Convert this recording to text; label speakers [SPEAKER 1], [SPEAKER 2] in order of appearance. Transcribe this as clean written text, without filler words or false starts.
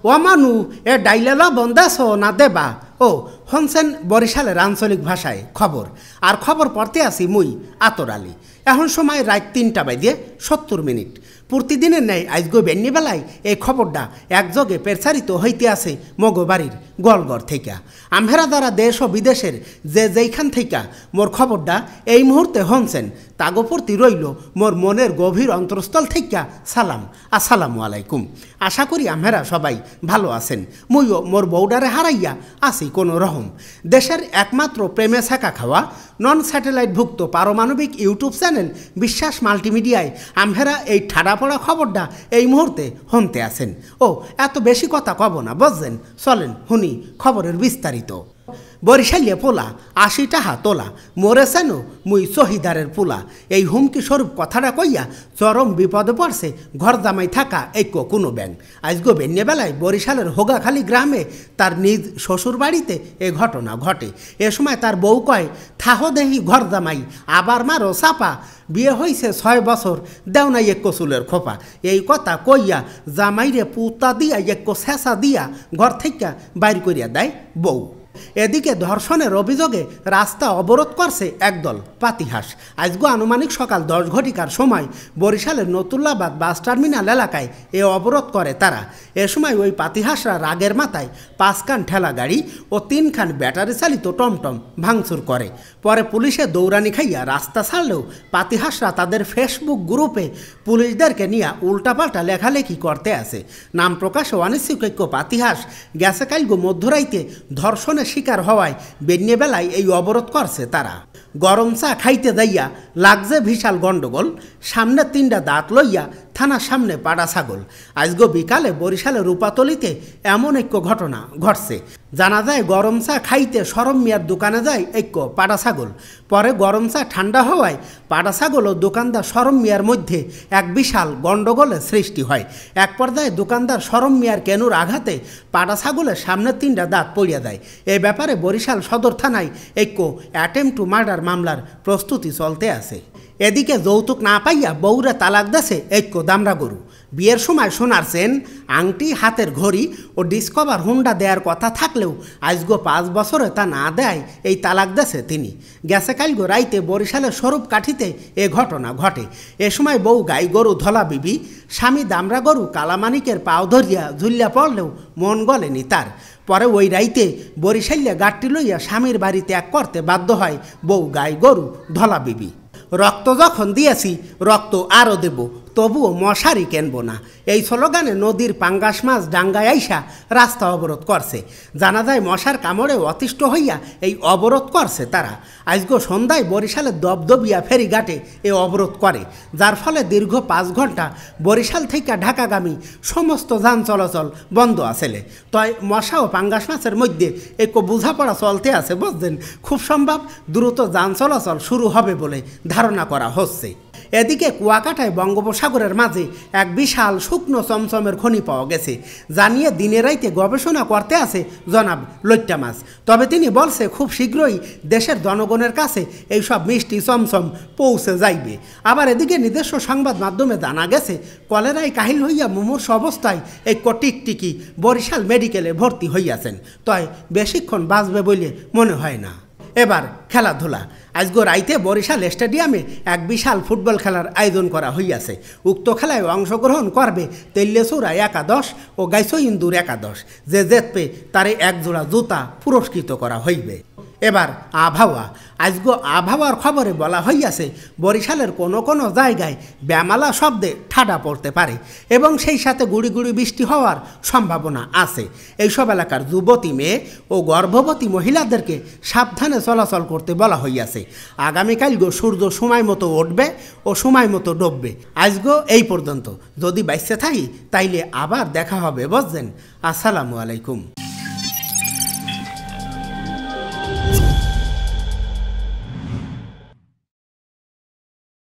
[SPEAKER 1] মানু এ ডাইলেল বন্দাস না দেবা ও হনসেন বরিশালের আঞ্চলিক ভাষায় খবর আর খবর পড়তে আসি মুই আতর আলী। এখন সময় রাত ৩টা বাজে ৭০ মিনিট। প্রতিদিনের ন্যায় আজগো বেলায় এই খবরটা একযোগে প্রচারিত হইতে আছে মগবাড়ির গলগড় থেকে। আম্ভেরা দ্বারা দেশ ও বিদেশের যেইখান থেকে মোর খবরটা এই মুহূর্তে হনছেন তাগো প্রতি রইল মোর মনের গভীর অন্তরস্থল থেকে সালাম, আসসালামু আলাইকুম। আশা করি আম্ভেরা সবাই ভালো আছেন। মুইও মোর বউডারে হারাইয়া আসি কোনো রকম। দেশের একমাত্র প্রেমে ছেঁকা খাওয়া নন স্যাটেলাইট ভুক্ত পারমাণবিক ইউটিউব চ্যানেল বিশ্বাস মাল্টিমিডিয়ায় আম্ভেরা এই ঠাডা পড়া খবরটা এই মুহূর্তে হনতে আছেন। ও এত বেশি কথা কব না, বুঝছেন? চলেন হুনি খবরের বিস্তারিত। বরিশালিয়া পোলা ৮০ টাকা তোলা, মরেছেন মুই শহীদারের পোলা, এই হুমকি স্বরূপ কথাটা কইয়া চরম বিপদে পড়ছে ঘর জামাই থাকা ঐক্য কোনো ব্যাং। আজগো বেলায় বরিশালের হোগাখালী গ্রামে তার নিজ শ্বশুর বাড়িতে এ ঘটনা ঘটে। এ সময় তার বউ কয়, থাহদেহি ঘর জামাই আবার মারো চাপা, বিয়ে হয়েছে ৬ বছর, দেও নাই এক চুলের খোপা। এই কথা কইয়া জামাইরে পুতা দিয়া এক শেষা দিয়া ঘর থেকে বাইর করিয়া দেয় বউ। এদিকে ধর্ষণের অভিযোগে রাস্তা অবরোধ করছে একদল পাতিহাস। আজগো আনুমানিক সকাল ১০ ঘটিকার সময় বরিশালের নতুল্লাবাদ বাস টার্মিনাল এলাকায় এ অবরোধ করে তারা। এ সময় ওই পাতিহাসরা রাগের মাথায় ৫ খান ঠেলা গাড়ি ও ৩ খান ব্যাটারি চালিত টমটম ভাঙচুর করে। পরে পুলিশে দৌড়ানি খাইয়া রাস্তা ছাড়লেও পাতিহাসরা তাদের ফেসবুক গ্রুপে পুলিশদেরকে নিয়ে উল্টাপাল্টা লেখালেখি করতে আছে। নাম প্রকাশে অনিচ্ছুক পাতিহাস গেছে কালগো মধ্যরাইতে ধর্ষণের শিকার হওয়ায় বেলায় এই অবরোধ করছে তারা। গরম চা খাইতে যাইয়া লাগছে বিশাল গন্ডগোল, সামনে ৩টা দাঁত লইয়া থানার সামনে পাড়া ছাগল। আজগো বিকালে বরিশালের রূপাতলিতে এমন এক ঘটনা ঘটছে। জানা যায় গরম চা খাইতে শরম মিয়ার দোকানে যায় এক পাড়া ছাগল। পরে গরম চা ঠান্ডা হওয়ায় পাড়া ছাগল ও দোকানদার শরম মিয়ার মধ্যে এক বিশাল গন্ডগোলের সৃষ্টি হয়। এক পর্যায়ে দোকানদার শরম মিয়ার কেনুর আঘাতে পাড়া ছাগলের সামনে ৩টা দাঁত পড়িয়া যায়। এই ব্যাপারে বরিশাল সদর থানায় এক অ্যাটেম্প টু মার্ডার মামলার প্রস্তুতি চলতে আছে। এদিকে যৌতুক না পাইয়া বউরে তালাক দেছে এক দামরা গরু। বিয়ের সময় সোনার চেন, আংটি, হাতের ঘড়ি ও ডিসকভার হুন্ডা দেওয়ার কথা থাকলেও আজগো ৫ বছরে তা না দেয় এই তালাক দেছে তিনি। গেছে কালগো রাইতে বরিশালের স্বরূপ কাঠিতে এ ঘটনা ঘটে। এ সময় বউ গাই গরু ধলা বিবি, স্বামী দামরা গরু কালামানিকের পাও ধরিয়া ঝুলিয়া পড়লেও মন গলেনি তার। পরে ওই রাইতে বরিশালিয়া গাড়টি লইয়া স্বামীর বাড়ি ত্যাগ করতে বাধ্য হয় বউ গাই গরু ধলা বিবি। রক্ত যখন দিয়েছি রক্ত আরও দেব, তবুও মশারি কেনব না, এই স্লোগানে নদীর পাঙ্গাস মাছ ডাঙ্গায় আইসা রাস্তা অবরোধ করছে। জানা যায় মশার কামড়ে অতিষ্ঠ হইয়া এই অবরোধ করছে তারা। আজগো সন্ধ্যায় বরিশালের দবদবিয়া ফেরিঘাটে এ অবরোধ করে, যার ফলে দীর্ঘ ৫ ঘন্টা বরিশাল থেকে ঢাকাগামী সমস্ত যান চলাচল বন্ধ আছে। তাই মশা ও পাঙ্গাস মাছের মধ্যে এক বোঝাপড়া চলতে আছে, বুঝলেন? খুব সম্ভব দ্রুত যান চলাচল শুরু হবে বলে ধারণা করা হচ্ছে। এদিকে কুয়াকাটায় বঙ্গোপসাগরের মাঝে এক বিশাল শুকনো চমচমের খনি পাওয়া গেছে, যা নিয়ে দিনে রাইতে গবেষণা করতে আছে জনাব লইট্টা মাছ। তবে তিনি বলছে খুব শীঘ্রই দেশের জনগণের কাছে এইসব মিষ্টি চমচম পৌঁছে যাইবে। আবার এদিকে নিজস্ব সংবাদ মাধ্যমে জানা গেছে কলেরায় কাহিল হইয়া মুমূর্ষ অবস্থায় এক টিকটিকি বরিশাল মেডিকেলে ভর্তি হইয়াছেন। তাই বেশিক্ষণ বাঁচবে বলে মনে হয় না। এবার খেলাধুলা। আজগো রাইতে বরিশাল স্টেডিয়ামে এক বিশাল ফুটবল খেলার আয়োজন করা হইয়াছে। উক্ত খেলায় অংশগ্রহণ করবে তেল্লেসুরা একাদশ ও গাইসইন্দুর একাদশ। যে জিতবে তারে এক জোড়া জুতা পুরস্কৃত করা হইবে। এবার আবহাওয়া। আজগো আবহাওয়ার খবরে বলা হইয়াছে বরিশালের কোনো কোনো জায়গায় ব্যামালা শব্দে ঠাডা পড়তে পারে এবং সেই সাথে গুড়ি গুড়ি বৃষ্টি হওয়ার সম্ভাবনা আছে। এইসব এলাকার যুবতী মেয়ে ও গর্ভবতী মহিলাদেরকে সাবধানে চলাচল করতে বলা হইয়াছে। আগামীকালগো সূর্য সময় মতো উঠবে ও সময় মতো ডুববে। আজগো এই পর্যন্ত। যদি বাইসে থাকি তাইলে আবার দেখা হবে, বুঝছেন? আসসালামু আলাইকুম।